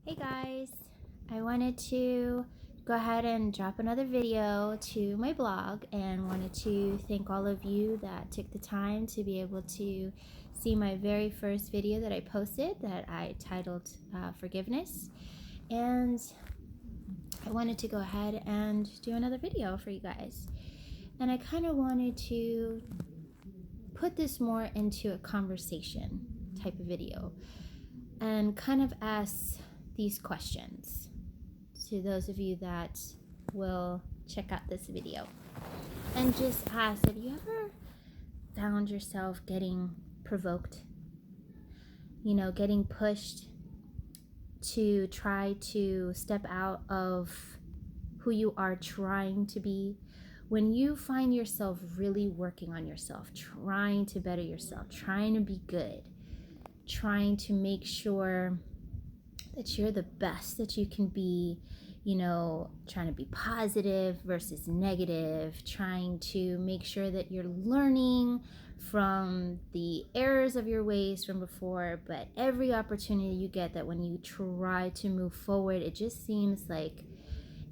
Hey guys, I wanted to go ahead and drop another video to my blog and wanted to thank all of you that took the time to be able to see my very first video that I posted that I titled Forgiveness. And I wanted to go ahead and do another video for you guys. And I kind of wanted to put this more into a conversation type of video and kind of ask these questions to those of you that will check out this video, and just ask, have you ever found yourself getting provoked, getting pushed to try to step out of who you are trying to be? When you find yourself really working on yourself, trying to better yourself, trying to be good, trying to make sure that you're the best that you can be, trying to be positive versus negative, trying to make sure that you're learning from the errors of your ways from before. But every opportunity you get, that when you try to move forward, it just seems like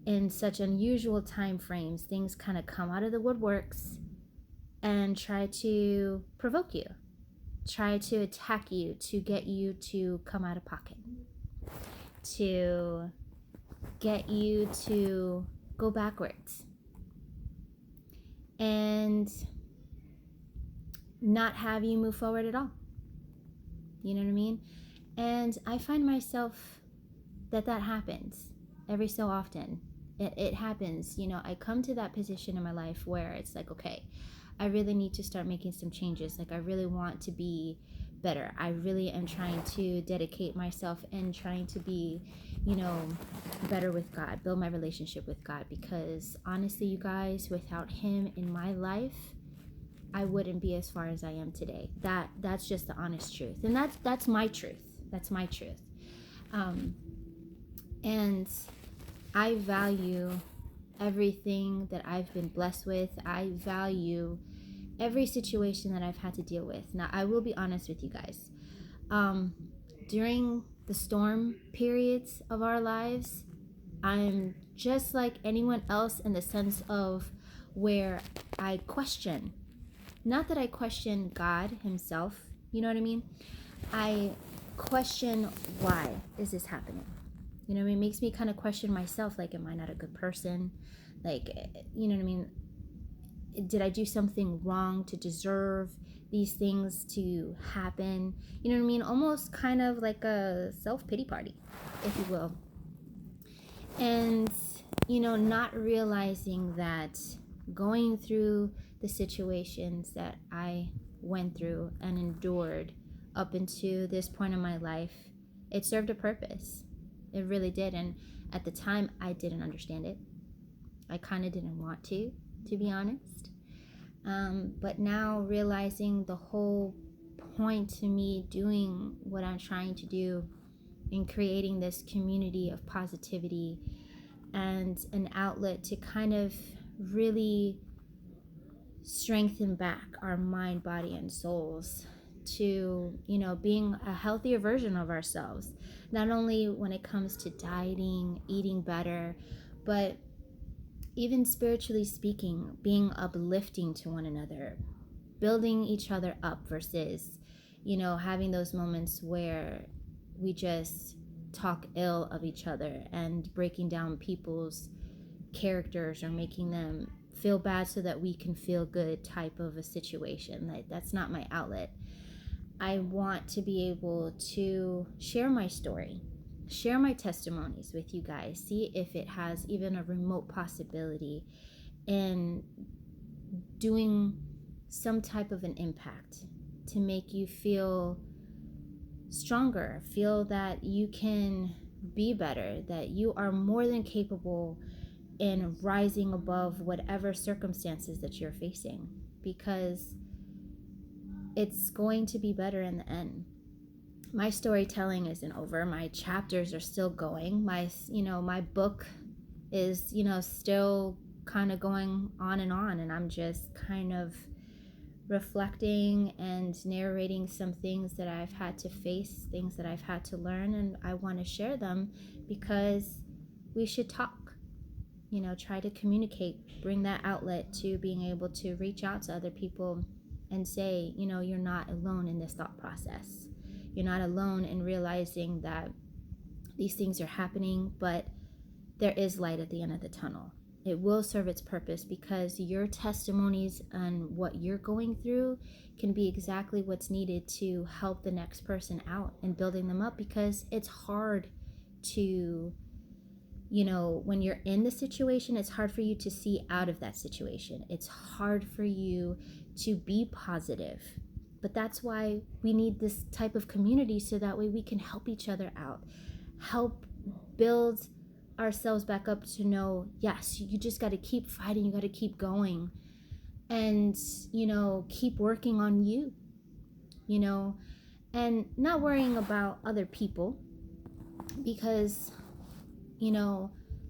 in such unusual time frames, things kind of come out of the woodworks and try to provoke you, try to attack you, to get you to come out of pocket, to get you to go backwards and not have you move forward at all. You know what I mean? And I find myself that happens every so often. It happens. I come to that position in my life where it's like, okay, I really need to start making some changes. Like, I really want to be better. I really am trying to dedicate myself and trying to be, better with God, build my relationship with God. Because honestly, you guys, without Him in my life, I wouldn't be as far as I am today. That's just the honest truth. And that's my truth. That's my truth. And I value everything that I've been blessed with. I value every situation that I've had to deal with. Now, I will be honest with you guys. During the storm periods of our lives, I'm just like anyone else in the sense of where I question. Not that I question God Himself, you know what I mean? I question, why is this happening? It makes me kind of question myself, like, am I not a good person? Like, you know what I mean? Did I do something wrong to deserve these things to happen? You know what I mean? Almost kind of like a self-pity party, if you will. And, not realizing that going through the situations that I went through and endured up into this point in my life, it served a purpose. It really did. And at the time, I didn't understand it. I kind of didn't want to be honest. But now realizing the whole point to me doing what I'm trying to do in creating this community of positivity and an outlet to kind of really strengthen back our mind, body, and souls to, being a healthier version of ourselves. Not only when it comes to dieting, eating better, but even spiritually speaking, being uplifting to one another, building each other up versus, having those moments where we just talk ill of each other and breaking down people's characters or making them feel bad so that we can feel good type of a situation. That's not my outlet. I want to be able to share my story, share my testimonies with you guys, see if it has even a remote possibility in doing some type of an impact to make you feel stronger, feel that you can be better, that you are more than capable in rising above whatever circumstances that you're facing, because it's going to be better in the end. My storytelling isn't over. My chapters are still going. My book is, still kind of going on, and I'm just kind of reflecting and narrating some things that I've had to face, things that I've had to learn, and I want to share them because we should talk. Try to communicate, bring that outlet to being able to reach out to other people and say, you're not alone in this thought process. You're not alone in realizing that these things are happening, but there is light at the end of the tunnel. It will serve its purpose because your testimonies and what you're going through can be exactly what's needed to help the next person out and building them up, because it's hard to, when you're in the situation, it's hard for you to see out of that situation. It's hard for you to be positive. But that's why we need this type of community, so that way we can help each other out, help build ourselves back up to know, yes, you just got to keep fighting, you got to keep going, and keep working on you, and not worrying about other people, because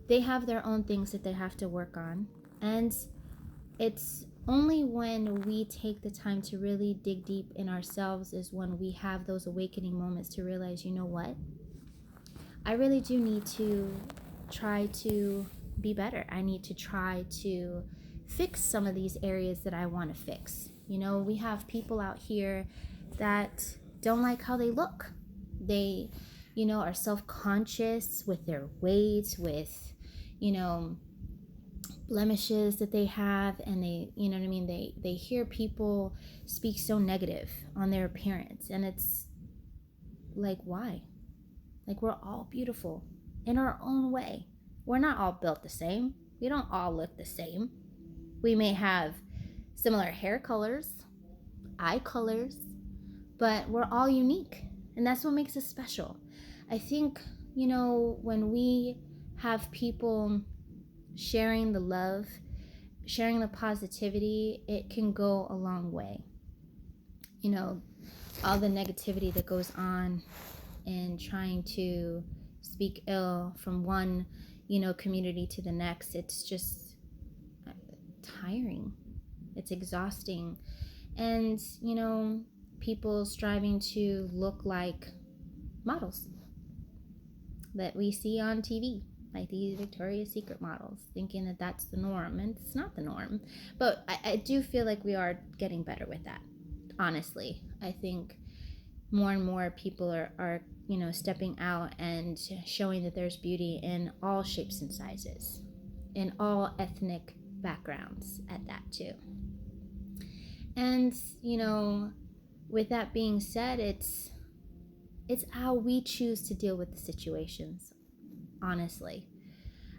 they have their own things that they have to work on. And it's only when we take the time to really dig deep in ourselves is when we have those awakening moments to realize, you know what, I really do need to try to be better. I need to try to fix some of these areas that I want to fix. We have people out here that don't like how they look. They, are self-conscious with their weight, with, blemishes that they have, and they, they hear people speak so negative on their appearance, and it's like, why? Like, we're all beautiful in our own way. We're not all built the same. We don't all look the same. We may have similar hair colors, eye colors, but we're all unique, and that's what makes us special. I think, when we have people sharing the love, sharing the positivity, it can go a long way. All the negativity that goes on and trying to speak ill from one, community to the next, it's just tiring. It's exhausting. And, people striving to look like models that we see on TV, like these Victoria's Secret models, thinking that that's the norm, and it's not the norm. But I do feel like we are getting better with that, honestly. I think more and more people are stepping out and showing that there's beauty in all shapes and sizes, in all ethnic backgrounds at that too. And with that being said, it's how we choose to deal with the situations, honestly.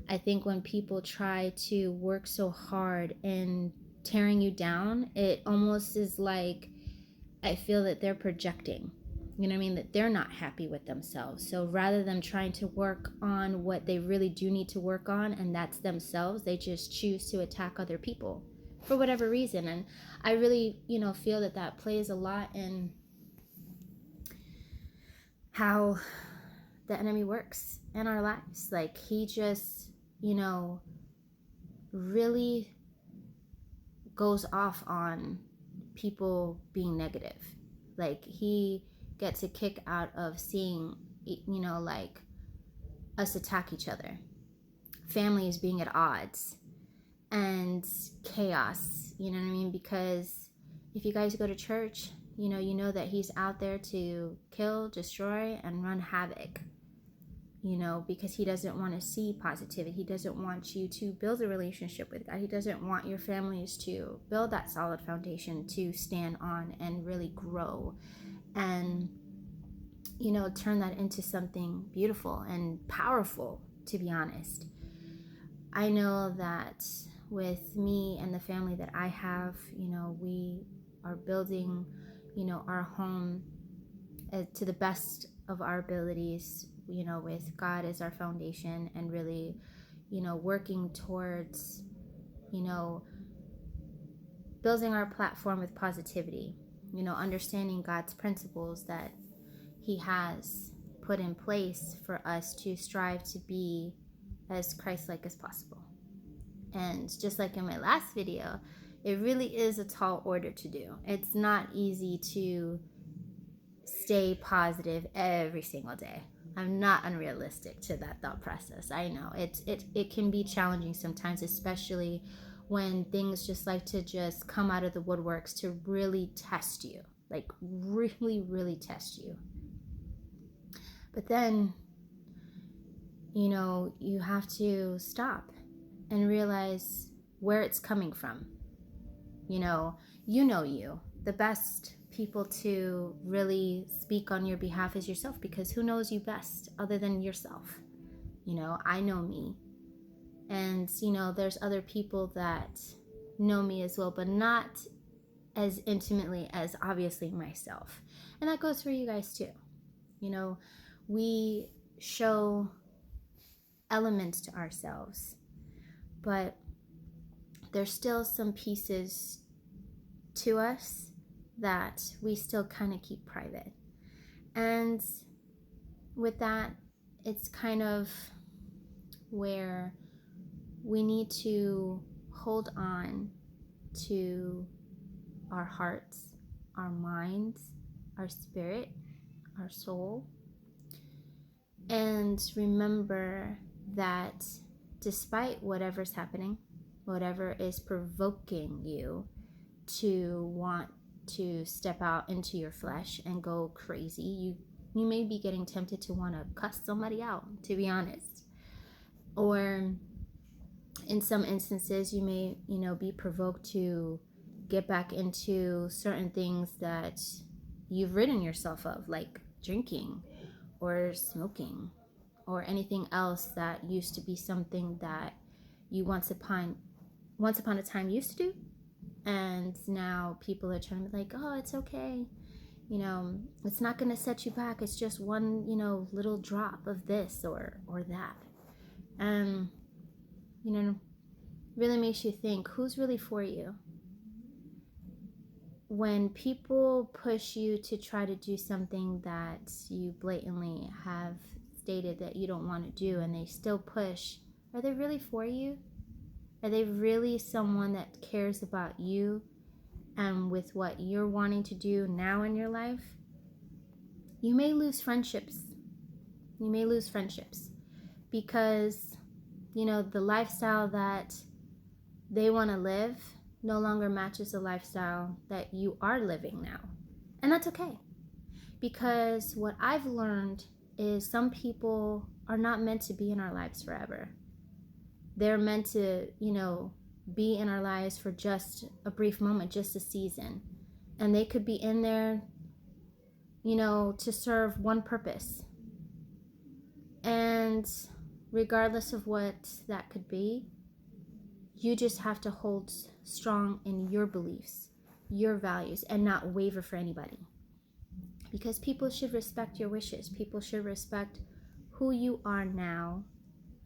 I think when people try to work so hard in tearing you down, it almost is like, I feel that they're projecting, that they're not happy with themselves. So rather than trying to work on what they really do need to work on, and that's themselves, they just choose to attack other people for whatever reason. And I really, feel that plays a lot in how the enemy works in our lives. Like, he just, really goes off on people being negative. Like, he gets a kick out of seeing, like, us attack each other, families being at odds, and chaos, because if you guys go to church, you know that he's out there to kill, destroy, and run havoc, because he doesn't want to see positivity. He doesn't want you to build a relationship with God. He doesn't want your families to build that solid foundation to stand on and really grow and, turn that into something beautiful and powerful, to be honest. I know that with me and the family that I have, we are building, our home to the best of our abilities, with God as our foundation, and really, working towards, building our platform with positivity, understanding God's principles that he has put in place for us to strive to be as Christ-like as possible. And just like in my last video, It really is a tall order to do. It's not easy to stay positive every single day. I'm not unrealistic to that thought process. I know it can be challenging sometimes, especially when things just like to just come out of the woodworks to really test you, like really, really test you. But then, you have to stop and realize where it's coming from. You. The best people to really speak on your behalf is yourself, because who knows you best other than yourself? I know me. And, there's other people that know me as well, but not as intimately as obviously myself. And that goes for you guys too. We show elements to ourselves, but there's still some pieces to us that we still kind of keep private. And with that, it's kind of where we need to hold on to our hearts, our minds, our spirit, our soul, and remember that despite whatever's happening, whatever is provoking you to want to step out into your flesh and go crazy, you may be getting tempted to want to cuss somebody out, to be honest. Or in some instances, you may, be provoked to get back into certain things that you've ridden yourself of, like drinking or smoking or anything else that used to be something that you once upon a time used to do. And now people are trying to be like, oh, it's okay. It's not going to set you back. It's just one, little drop of this or that. And, really makes you think, who's really for you? When people push you to try to do something that you blatantly have stated that you don't want to do, and they still push, are they really for you? Are they really someone that cares about you and with what you're wanting to do now in your life? You may lose friendships. Because, the lifestyle that they want to live no longer matches the lifestyle that you are living now. And that's okay. Because what I've learned is some people are not meant to be in our lives forever. They're meant to, be in our lives for just a brief moment, just a season. And they could be in there, to serve one purpose. And regardless of what that could be, you just have to hold strong in your beliefs, your values, and not waver for anybody. Because people should respect your wishes. People should respect who you are now,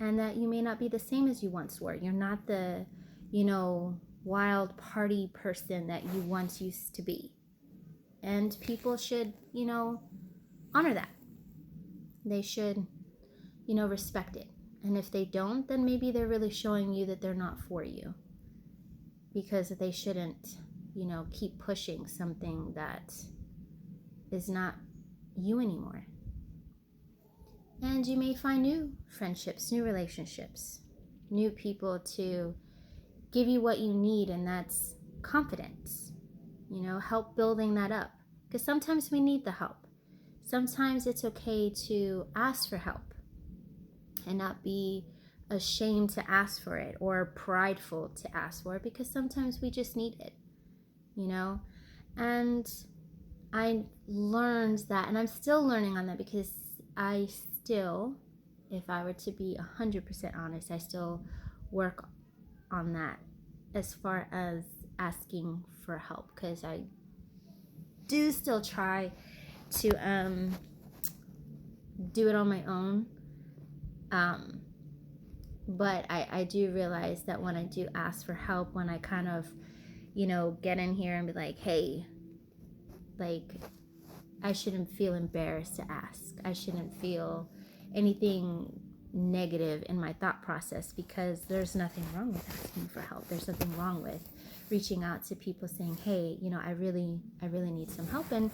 and that you may not be the same as you once were. You're not the, wild party person that you once used to be. And people should, honor that. They should, respect it. And if they don't, then maybe they're really showing you that they're not for you. Because they shouldn't, keep pushing something that is not you anymore. And you may find new friendships, new relationships, new people to give you what you need, and that's confidence. Help building that up. Because sometimes we need the help. Sometimes it's okay to ask for help and not be ashamed to ask for it or prideful to ask for it, because sometimes we just need it, And I learned that, and I'm still learning on that, because I still, if I were to be 100% honest, I still work on that as far as asking for help, because I do still try to do it on my own. But I do realize that when I do ask for help, when I kind of, get in here and be like, hey, like, I shouldn't feel embarrassed to ask. I shouldn't feel anything negative in my thought process, because there's nothing wrong with asking for help. There's nothing wrong with reaching out to people saying, hey, I really need some help. And,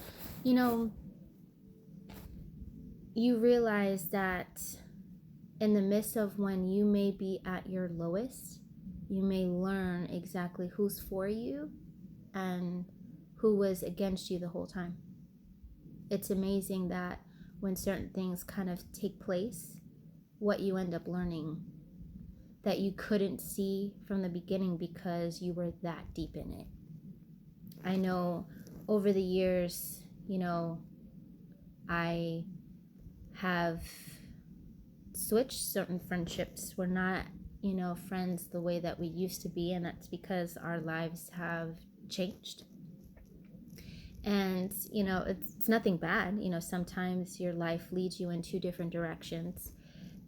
you realize that in the midst of when you may be at your lowest, you may learn exactly who's for you and who was against you the whole time. It's amazing that when certain things kind of take place, what you end up learning that you couldn't see from the beginning because you were that deep in it. I know over the years, I have switched certain friendships. We're not, friends the way that we used to be, and that's because our lives have changed. And, it's nothing bad. Sometimes your life leads you in two different directions,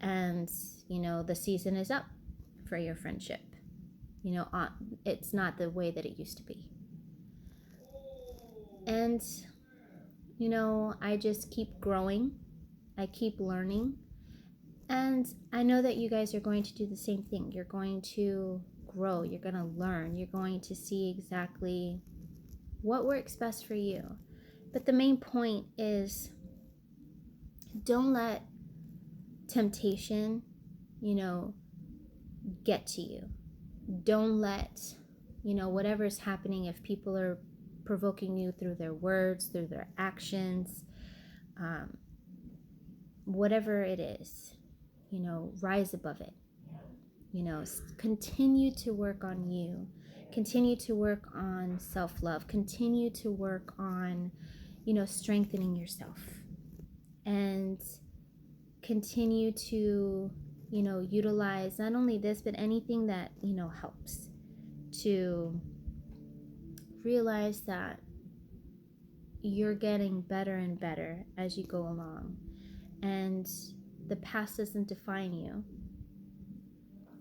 and, the season is up for your friendship. It's not the way that it used to be. And, I just keep growing. I keep learning. And I know that you guys are going to do the same thing. You're going to grow. You're going to learn. You're going to see exactly what works best for you. But the main point is, don't let temptation, get to you. Don't let, whatever's happening, if people are provoking you through their words, through their actions, whatever it is, rise above it. Continue to work on you. Continue to work on self-love. Continue to work on, strengthening yourself. And continue to, utilize not only this, but anything that, helps to realize that you're getting better and better as you go along. And the past doesn't define you.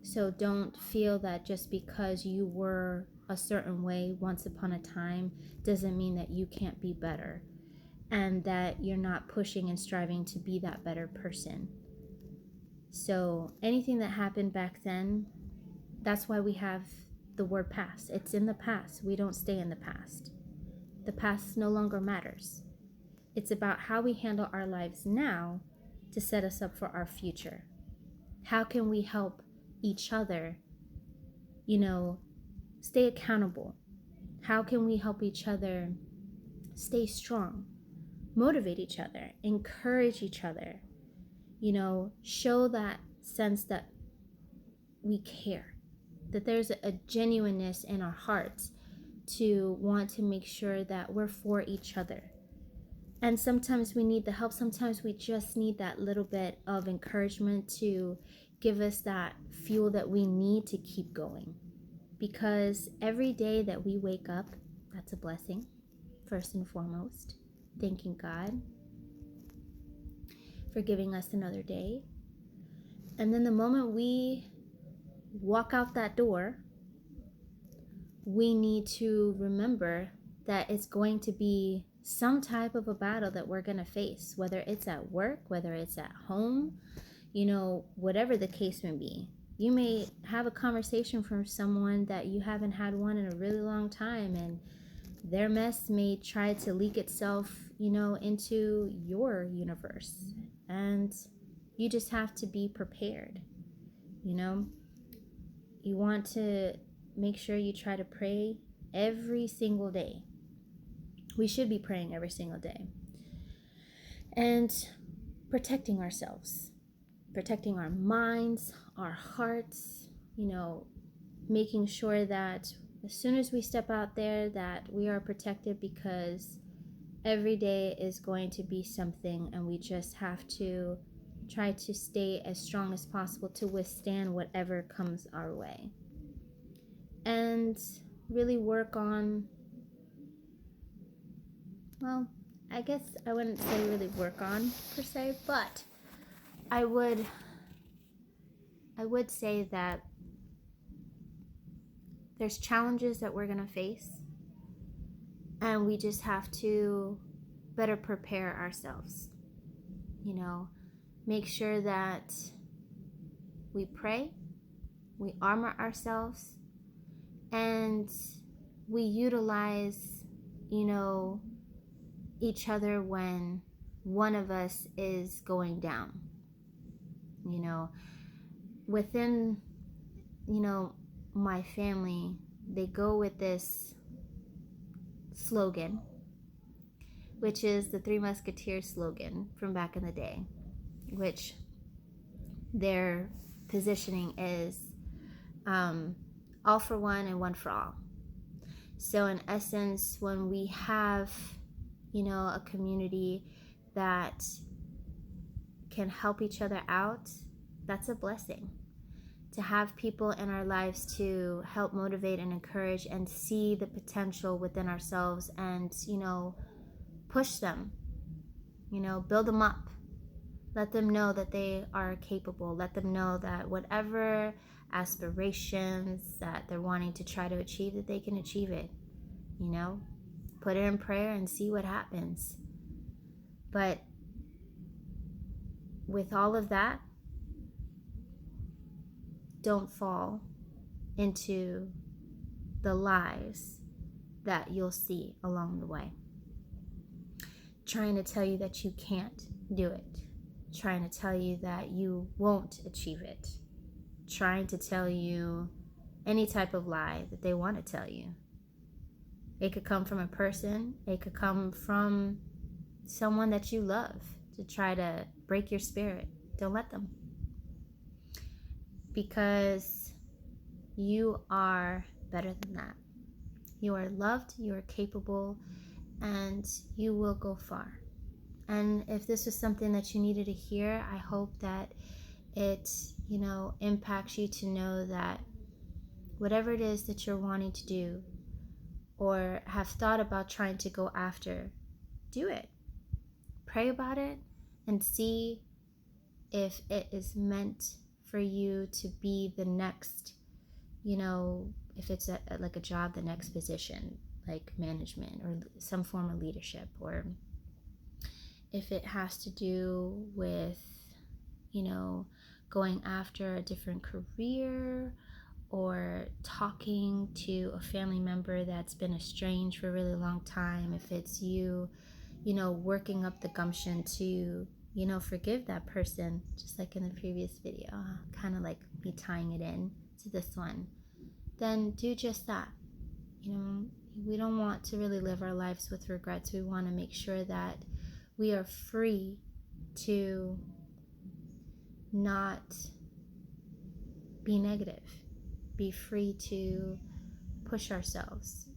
So don't feel that just because you were a certain way once upon a time doesn't mean that you can't be better, and that you're not pushing and striving to be that better person. So anything that happened back then, that's why we have the word past. It's in the past. We don't stay in the past. The past no longer matters. It's about how we handle our lives now to set us up for our future. How can we help each other, stay accountable? How can we help each other stay strong, motivate each other, encourage each other, show that sense that we care, that there's a genuineness in our hearts to want to make sure that we're for each other. And sometimes we need the help. Sometimes we just need that little bit of encouragement to give us that fuel that we need to keep going. Because every day that we wake up, that's a blessing, first and foremost. Thanking God for giving us another day. And then the moment we walk out that door, we need to remember that it's going to be some type of a battle that we're going to face, whether it's at work, whether it's at home, whatever the case may be. You may have a conversation from someone that you haven't had one in a really long time, and their mess may try to leak itself, into your universe. And you just have to be prepared. You want to make sure you try to pray every single day. We should be praying every single day. And protecting ourselves, protecting our minds, our hearts, making sure that as soon as we step out there that we are protected, because every day is going to be something, and we just have to try to stay as strong as possible to withstand whatever comes our way. And really work on, well, I guess I wouldn't say really work on per se, but I would say that there's challenges that we're going to face, and we just have to better prepare ourselves. Make sure that we pray, we armor ourselves, and we utilize, each other when one of us is going down. Within, my family, they go with this slogan, which is the Three Musketeers slogan from back in the day, which their positioning is all for one and one for all. So in essence, when we have, a community that can help each other out, that's a blessing. To have people in our lives to help motivate and encourage and see the potential within ourselves and, push them, build them up. Let them know that they are capable. Let them know that whatever aspirations that they're wanting to try to achieve, that they can achieve it. Put it in prayer and see what happens. But with all of that, don't fall into the lies that you'll see along the way. Trying to tell you that you can't do it. Trying to tell you that you won't achieve it. Trying to tell you any type of lie that they want to tell you. It could come from a person. It could come from someone that you love to try to break your spirit. Don't let them. Because you are better than that. You are loved, you are capable, and you will go far. And if this was something that you needed to hear, I hope that it, impacts you to know that whatever it is that you're wanting to do or have thought about trying to go after, do it. Pray about it and see if it is meant for you to be the next, if it's like a job, the next position, like management or some form of leadership, or if it has to do with, going after a different career or talking to a family member that's been estranged for a really long time. If it's you, working up the gumption to, forgive that person, just like in the previous video, kind of like me tying it in to this one, then do just that. We don't want to really live our lives with regrets. We want to make sure that we are free to not be negative, be free to push ourselves,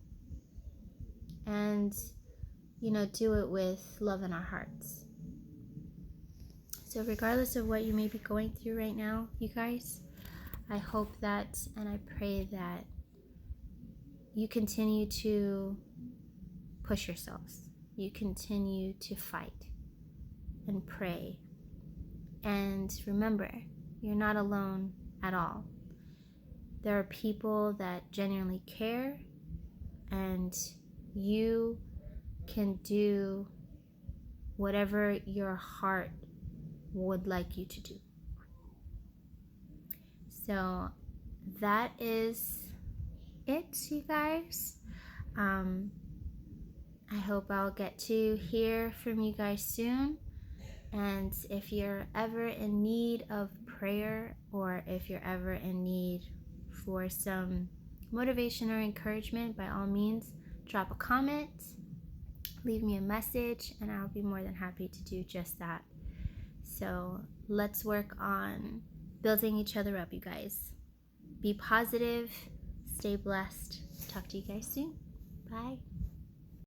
and do it with love in our hearts. So regardless of what you may be going through right now, you guys, I hope that and I pray that you continue to push yourselves. You continue to fight and pray. And remember, you're not alone at all. There are people that genuinely care, and you can do whatever your heart would like you to do. So that is it, you guys. I hope I'll get to hear from you guys soon. And if you're ever in need of prayer, or if you're ever in need for some motivation or encouragement, by all means, drop a comment, leave me a message, and I'll be more than happy to do just that. So let's work on building each other up, you guys. Be positive, stay blessed. Talk to you guys soon. Bye.